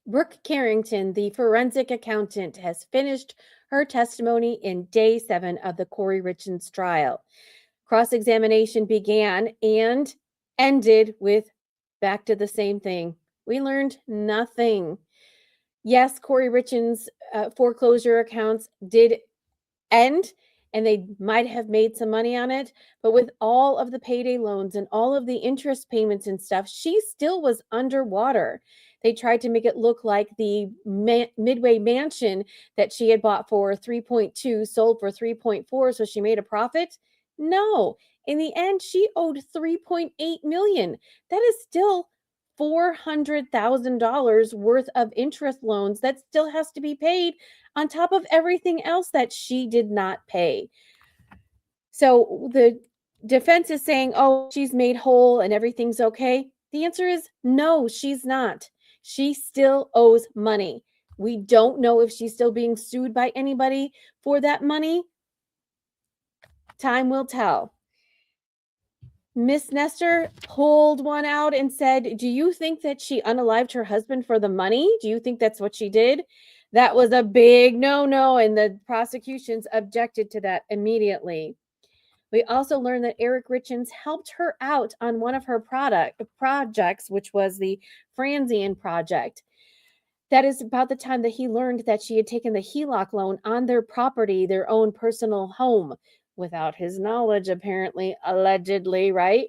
Brooke Carrington, the forensic accountant, has finished her testimony in day 7 of the Kouri Richins trial. Cross-examination began and ended with back to the same thing. We learned nothing. Yes, Kouri Richins' foreclosure accounts did end, and they might have made some money on it, but with all of the payday loans and all of the interest payments and stuff, she still was underwater. They tried to make it look like the Midway mansion that she had bought for 3.2 sold for 3.4, so she made a profit. No, in the end she owed 3.8 million. That is still $400,000 worth of interest loans that still has to be paid on top of everything else that she did not pay. So the defense is saying, oh, she's made whole and everything's okay. The answer is no, she's not. She still owes money. We don't know if she's still being sued by anybody for that money. Time will tell. Miss Nestor pulled one out and said, do you think that she unalived her husband for the money? Do you think that's what she did? That was a big no-no, and the prosecutions objected to that immediately. We also learned that Eric Richins helped her out on one of her projects, which was the Franzian project. That is about the time that he learned that she had taken the HELOC loan on their property, their own personal home, without his knowledge, apparently, allegedly, right?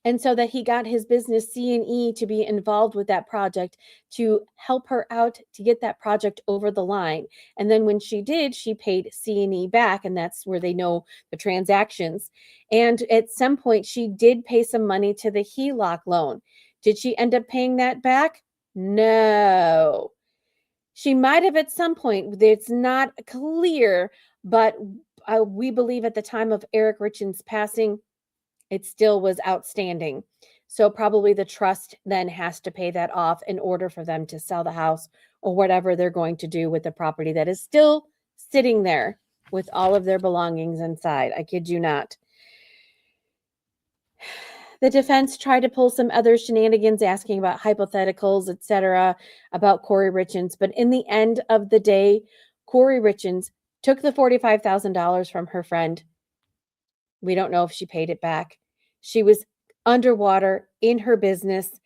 And so that he got his business C&E to be involved with that project to help her out to get that project over the line. And then when she did, she paid C&E back, and that's where they know the transactions. And at some point, she did pay some money to the HELOC loan. Did she end up paying that back? No. She might have at some point. It's not clear, but we believe at the time of Eric Richins' passing, it still was outstanding. So probably the trust then has to pay that off in order for them to sell the house or whatever they're going to do with the property that is still sitting there with all of their belongings inside. I kid you not. The defense tried to pull some other shenanigans, asking about hypotheticals, etc., about Kouri Richins. But in the end of the day, Kouri Richins took the $45,000 from her friend. We don't know if she paid it back. She was underwater in her business.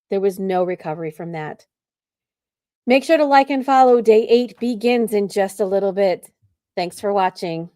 There was no recovery from that. Make sure to like and follow. Day 8 begins in just a little bit. Thanks for watching.